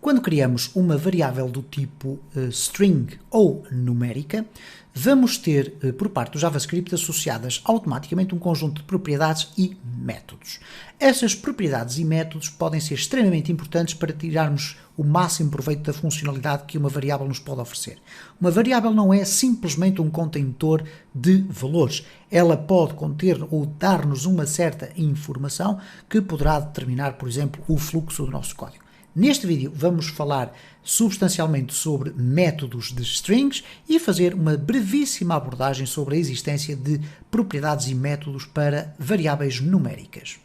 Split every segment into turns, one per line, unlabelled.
Quando criamos uma variável do tipo string ou numérica, vamos ter, por parte do JavaScript, associadas automaticamente um conjunto de propriedades e métodos. Essas propriedades e métodos podem ser extremamente importantes para tirarmos o máximo proveito da funcionalidade que uma variável nos pode oferecer. Uma variável não é simplesmente um contentor de valores. Ela pode conter ou dar-nos uma certa informação que poderá determinar, por exemplo, o fluxo do nosso código. Neste vídeo vamos falar substancialmente sobre métodos de strings e fazer uma brevíssima abordagem sobre a existência de propriedades e métodos para variáveis numéricas.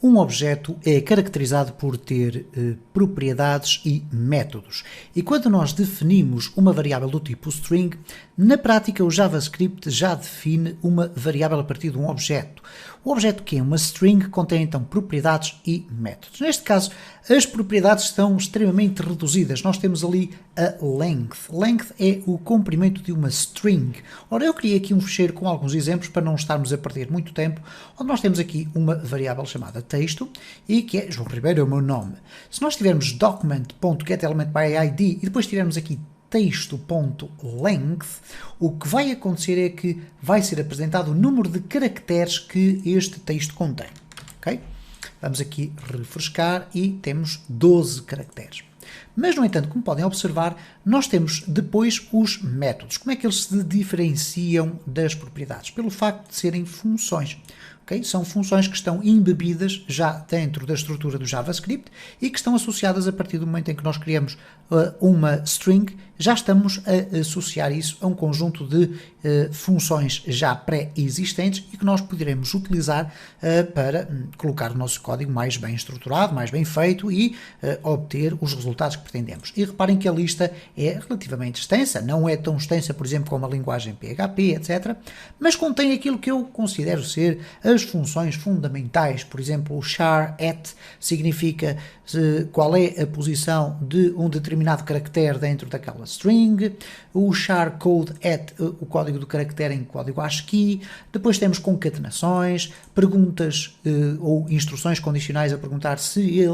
Um objeto é caracterizado por ter propriedades e métodos. E quando nós definimos uma variável do tipo string, na prática o JavaScript já define uma variável a partir de um objeto. O objeto que é uma string contém então propriedades e métodos. Neste caso, as propriedades estão extremamente reduzidas. Nós temos ali a length. Length é o comprimento de uma string. Ora, eu criei aqui um ficheiro com alguns exemplos para não estarmos a perder muito tempo, onde nós temos aqui uma variável chamada texto e que é João Ribeiro, é o meu nome. Se nós tivermos document.getElementById e depois tivermos aqui texto.length, o que vai acontecer é que vai ser apresentado o número de caracteres que este texto contém. Okay? Vamos aqui refrescar e temos 12 caracteres. Mas, no entanto, como podem observar, nós temos depois os métodos. Como é que eles se diferenciam das propriedades? Pelo facto de serem funções. Okay? São funções que estão embebidas já dentro da estrutura do JavaScript e que estão associadas a partir do momento em que nós criamos uma string, já estamos a associar isso a um conjunto de funções já pré-existentes e que nós poderemos utilizar para colocar o nosso código mais bem estruturado, mais bem feito e obter os resultados que pretendemos. E reparem que a lista é relativamente extensa, não é tão extensa, por exemplo, como a linguagem PHP, etc., mas contém aquilo que eu considero ser as funções fundamentais. Por exemplo, o char at significa qual é a posição de um determinado caractere dentro daquela string, o char code at, o código do caractere em código ASCII, depois temos concatenações, perguntas ou instruções condicionais a perguntar se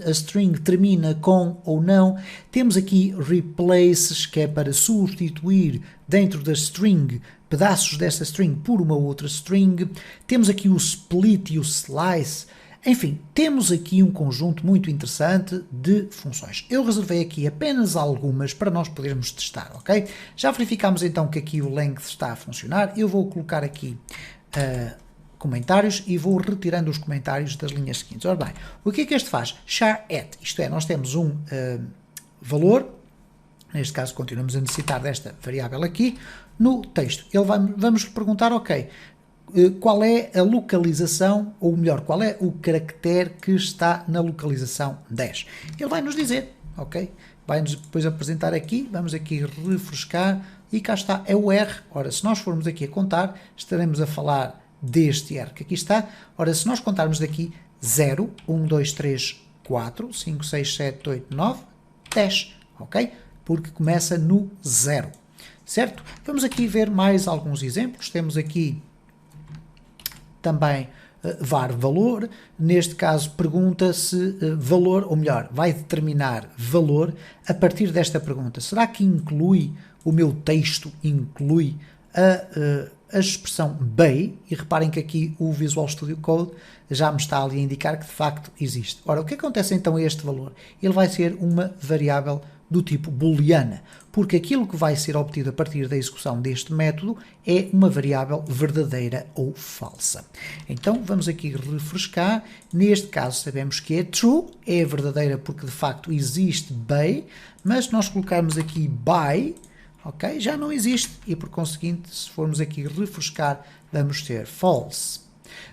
a string termina com ou não, temos aqui replaces, que é para substituir dentro da string pedaços dessa string por uma outra string, temos aqui o split e o slice. Enfim, temos aqui um conjunto muito interessante de funções. Eu reservei aqui apenas algumas para nós podermos testar, ok? Já verificámos então que aqui o length está a funcionar. Eu vou colocar aqui comentários e vou retirando os comentários das linhas seguintes. Ora bem, o que é que este faz? Char at, isto é, nós temos um valor, neste caso continuamos a necessitar desta variável aqui, no texto. Vamos perguntar, ok, qual é a localização, ou melhor, qual é o caractere que está na localização 10. Ele vai nos dizer, ok? Vai-nos depois apresentar aqui, vamos aqui refrescar e cá está, é o R. Ora, se nós formos aqui a contar, estaremos a falar deste R que aqui está. Ora, se nós contarmos daqui 0, 1, 2, 3, 4, 5, 6, 7, 8, 9, 10, ok? Porque começa no 0, certo? Vamos aqui ver mais alguns exemplos. Temos aqui também var valor, neste caso pergunta se valor, ou melhor, vai determinar valor a partir desta pergunta. Será que inclui o meu texto, inclui a expressão bay? E reparem que aqui o Visual Studio Code já me está ali a indicar que de facto existe. Ora, o que acontece então a este valor? Ele vai ser uma variável do tipo booleana, porque aquilo que vai ser obtido a partir da execução deste método é uma variável verdadeira ou falsa. Então vamos aqui refrescar, neste caso sabemos que é true, é verdadeira porque de facto existe bay, mas se nós colocarmos aqui by, ok, já não existe e por conseguinte se formos aqui refrescar vamos ter false.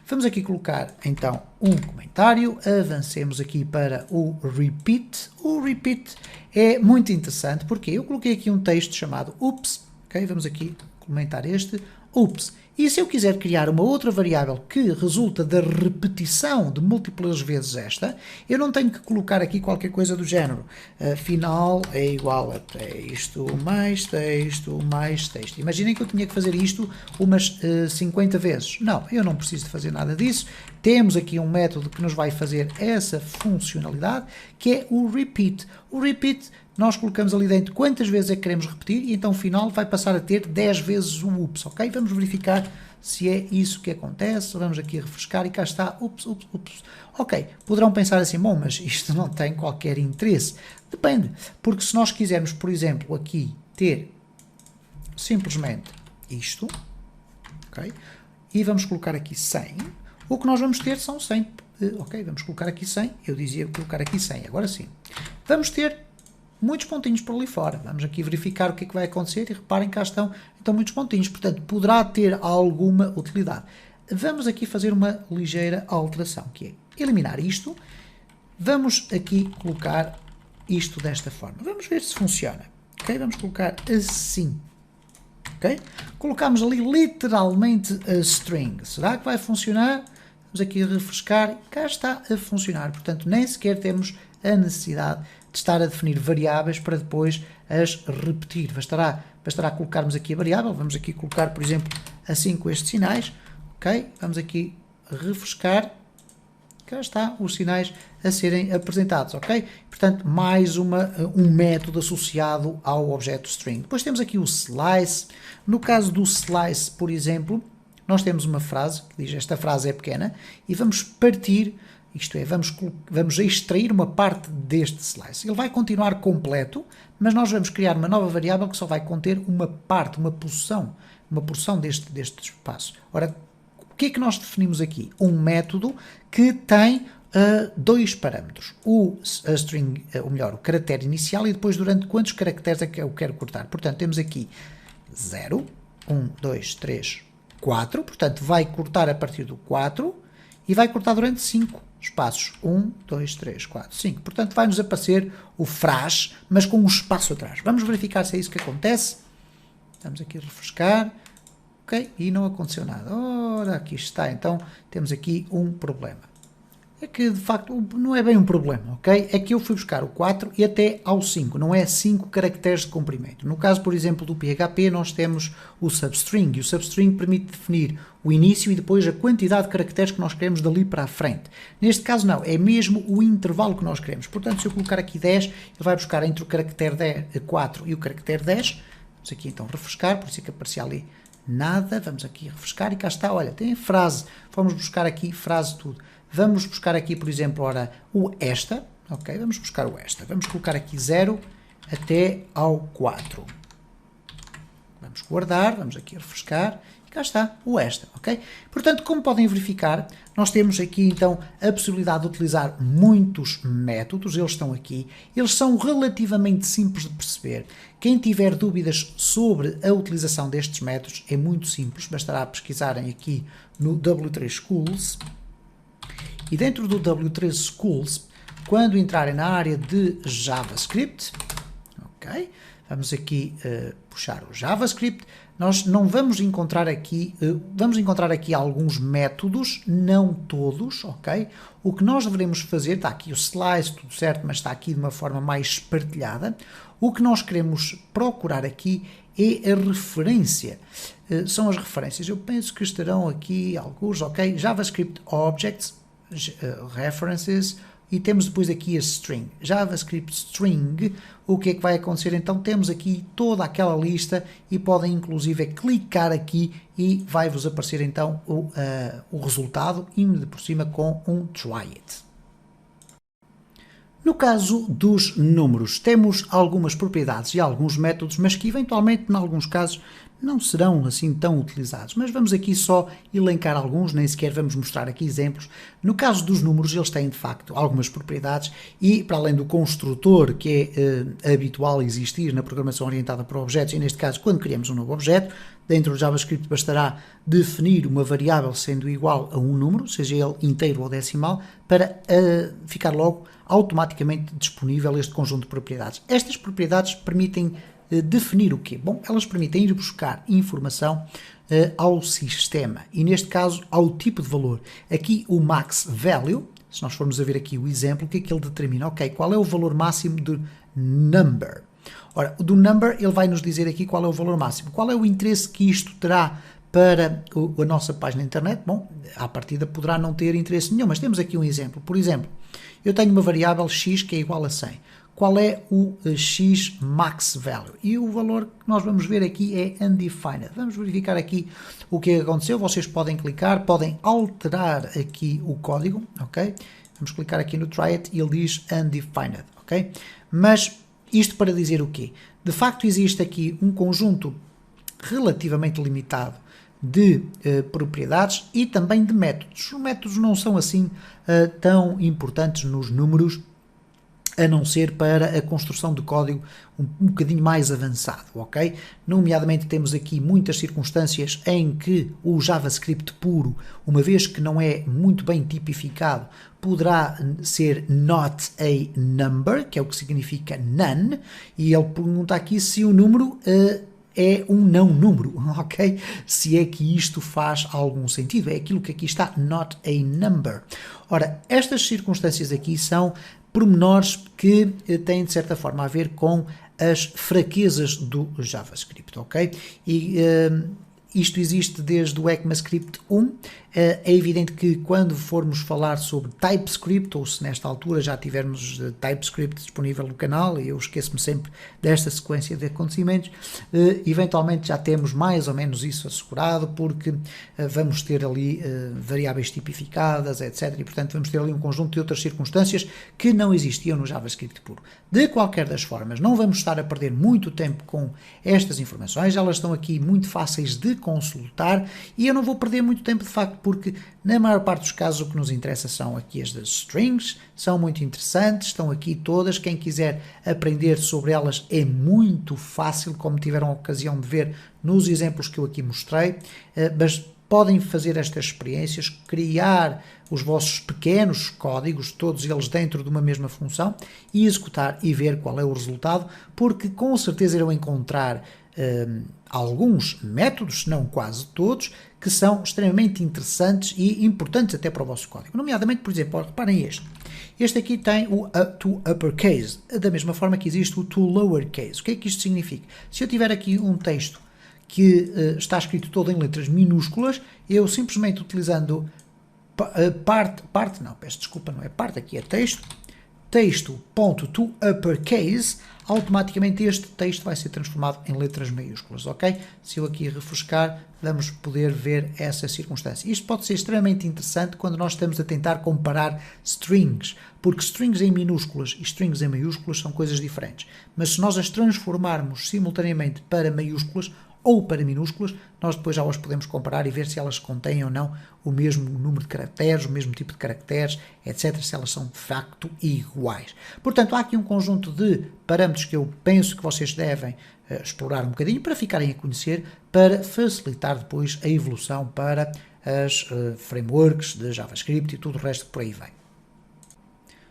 Vamos aqui colocar então um comentário, avancemos aqui para o repeat. O repeat é muito interessante porque eu coloquei aqui um texto chamado oops, ok? Vamos aqui comentar este oops E se eu quiser criar uma outra variável que resulta da repetição de múltiplas vezes esta, eu não tenho que colocar aqui qualquer coisa do género. Final é igual a texto mais texto mais texto. Imaginem que eu tinha que fazer isto umas 50 vezes. Não, eu não preciso de fazer nada disso. Temos aqui um método que nos vai fazer essa funcionalidade, que é o repeat. O repeat, nós colocamos ali dentro quantas vezes é que queremos repetir e então o final vai passar a ter 10 vezes o ups, ok? Vamos verificar se é isso que acontece. Vamos aqui refrescar e cá está, ups. Ok, poderão pensar assim, bom, mas isto não tem qualquer interesse. Depende, porque se nós quisermos, por exemplo, aqui ter simplesmente isto, ok? E vamos colocar aqui 100, o que nós vamos ter são 100, ok? Vamos colocar aqui 100, eu dizia colocar aqui 100, agora sim. Vamos ter muitos pontinhos por ali fora. Vamos aqui verificar o que é que vai acontecer e reparem que cá estão então muitos pontinhos, portanto poderá ter alguma utilidade. Vamos aqui fazer uma ligeira alteração, que é eliminar isto. Vamos aqui colocar isto desta forma. Vamos ver se funciona. Ok? Vamos colocar assim. Ok? Colocamos ali literalmente a string. Será que vai funcionar? Vamos aqui refrescar. Cá está a funcionar. Portanto, nem sequer temos a necessidade de estar a definir variáveis para depois as repetir. Bastará colocarmos aqui a variável. Vamos aqui colocar, por exemplo, assim com estes sinais. Ok? Vamos aqui refrescar. Cá está os sinais a serem apresentados, ok? Portanto, mais um método associado ao objeto string. Depois temos aqui o slice. No caso do slice, por exemplo, nós temos uma frase que diz esta frase é pequena e vamos partir, isto é, vamos extrair uma parte deste slice. Ele vai continuar completo, mas nós vamos criar uma nova variável que só vai conter uma parte, uma porção deste espaço. Ora, o que é que nós definimos aqui? Um método que tem dois parâmetros. O string, ou melhor, o caractere inicial e depois durante quantos caracteres é que eu quero cortar. Portanto, temos aqui 0, 1, 2, 3, 4. Portanto, vai cortar a partir do 4 e vai cortar durante 5 espaços. 1, 2, 3, 4, 5. Portanto, vai-nos aparecer o frase, mas com um espaço atrás. Vamos verificar se é isso que acontece. Vamos aqui refrescar. Ok, e não aconteceu nada. Ora, aqui está. Então, temos aqui um problema. É que, de facto, não é bem um problema, ok? É que eu fui buscar o 4 e até ao 5. Não é 5 caracteres de comprimento. No caso, por exemplo, do PHP, nós temos o substring. E o substring permite definir o início e depois a quantidade de caracteres que nós queremos dali para a frente. Neste caso, não. É mesmo o intervalo que nós queremos. Portanto, se eu colocar aqui 10, ele vai buscar entre o caractere 4 e o caractere 10. Vamos aqui, então, refrescar. Por isso é que aparecia ali nada, vamos aqui refrescar e cá está, olha, tem a frase, vamos buscar aqui frase tudo, vamos buscar aqui, por exemplo, ora, o esta, ok, vamos buscar o esta, vamos colocar aqui 0 até ao 4, vamos guardar, vamos aqui refrescar, e cá está o esta, ok? Portanto, como podem verificar, nós temos aqui então a possibilidade de utilizar muitos métodos, eles estão aqui, eles são relativamente simples de perceber. Quem tiver dúvidas sobre a utilização destes métodos é muito simples, bastará pesquisarem aqui no W3 Schools e dentro do W3 Schools, quando entrarem na área de JavaScript, ok? Vamos aqui puxar o JavaScript, nós não vamos encontrar aqui, vamos encontrar aqui alguns métodos, não todos, ok? O que nós devemos fazer, está aqui o slice, tudo certo, mas está aqui de uma forma mais espartilhada. O que nós queremos procurar aqui é a referência. São as referências, eu penso que estarão aqui alguns, ok? JavaScript Objects, References, e temos depois aqui a string, JavaScript string. O que é que vai acontecer? Então temos aqui toda aquela lista e podem inclusive clicar aqui e vai-vos aparecer então o resultado, indo por cima com um try it. No caso dos números, temos algumas propriedades e alguns métodos, mas que eventualmente, em alguns casos, não serão assim tão utilizados. Mas vamos aqui só elencar alguns, nem sequer vamos mostrar aqui exemplos. No caso dos números, eles têm de facto algumas propriedades e, para além do construtor, que é habitual existir na programação orientada para objetos, e neste caso, quando criamos um novo objeto, dentro do JavaScript bastará definir uma variável sendo igual a um número, seja ele inteiro ou decimal, para ficar logo automaticamente disponível este conjunto de propriedades. Estas propriedades permitem definir o quê? Bom, elas permitem ir buscar informação ao sistema e, neste caso, ao tipo de valor. Aqui o max value, se nós formos a ver aqui o exemplo, o que é que ele determina? Ok, qual é o valor máximo do number? Ora, do number ele vai nos dizer aqui qual é o valor máximo. Qual é o interesse que isto terá para a nossa página na internet? Bom, à partida poderá não ter interesse nenhum, mas temos aqui um exemplo. Por exemplo, eu tenho uma variável x que é igual a 100. Qual é o x max value? E o valor que nós vamos ver aqui é undefined. Vamos verificar aqui o que aconteceu. Vocês podem clicar, podem alterar aqui o código, ok? Vamos clicar aqui no try it e ele diz undefined, ok? Mas isto para dizer o quê? De facto existe aqui um conjunto relativamente limitado de propriedades e também de métodos. Os métodos não são assim tão importantes nos números, a não ser para a construção de código um bocadinho mais avançado, ok? Nomeadamente temos aqui muitas circunstâncias em que o JavaScript puro, uma vez que não é muito bem tipificado, poderá ser not a number, que é o que significa none, e ele pergunta aqui se o número é um não número, ok? Se é que isto faz algum sentido, é aquilo que aqui está, not a number. Ora, estas circunstâncias aqui são pormenores que têm de certa forma a ver com as fraquezas do JavaScript, ok? E isto existe desde o ECMAScript 1. É evidente que quando formos falar sobre TypeScript, ou se nesta altura já tivermos TypeScript disponível no canal, e eu esqueço-me sempre desta sequência de acontecimentos, eventualmente já temos mais ou menos isso assegurado, porque vamos ter ali variáveis tipificadas, etc. E, portanto, vamos ter ali um conjunto de outras circunstâncias que não existiam no JavaScript puro. De qualquer das formas, não vamos estar a perder muito tempo com estas informações, elas estão aqui muito fáceis de consultar e eu não vou perder muito tempo, de facto, porque na maior parte dos casos o que nos interessa são aqui as das strings, são muito interessantes, estão aqui todas, quem quiser aprender sobre elas é muito fácil, como tiveram a ocasião de ver nos exemplos que eu aqui mostrei, mas podem fazer estas experiências, criar os vossos pequenos códigos, todos eles dentro de uma mesma função, e executar e ver qual é o resultado, porque com certeza irão encontrar alguns métodos, se não quase todos, que são extremamente interessantes e importantes até para o vosso código. Nomeadamente, por exemplo, reparem este. Este aqui tem o to uppercase, da mesma forma que existe o to lowercase. O que é que isto significa? Se eu tiver aqui um texto que está escrito todo em letras minúsculas, eu simplesmente utilizando aqui é texto.toUppercase, automaticamente este texto vai ser transformado em letras maiúsculas, ok? Se eu aqui refrescar, vamos poder ver essa circunstância. Isto pode ser extremamente interessante quando nós estamos a tentar comparar strings, porque strings em minúsculas e strings em maiúsculas são coisas diferentes. Mas se nós as transformarmos simultaneamente para maiúsculas ou para minúsculas, nós depois já as podemos comparar e ver se elas contêm ou não o mesmo número de caracteres, o mesmo tipo de caracteres, etc., se elas são de facto iguais. Portanto, há aqui um conjunto de parâmetros que eu penso que vocês devem explorar um bocadinho para ficarem a conhecer, para facilitar depois a evolução para as frameworks de JavaScript e tudo o resto que por aí vem.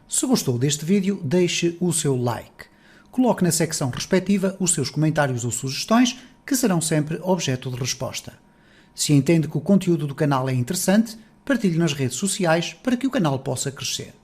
Se gostou deste vídeo, deixe o seu like. Coloque na secção respectiva os seus comentários ou sugestões, que serão sempre objeto de resposta. Se entende que o conteúdo do canal é interessante, partilhe nas redes sociais para que o canal possa crescer.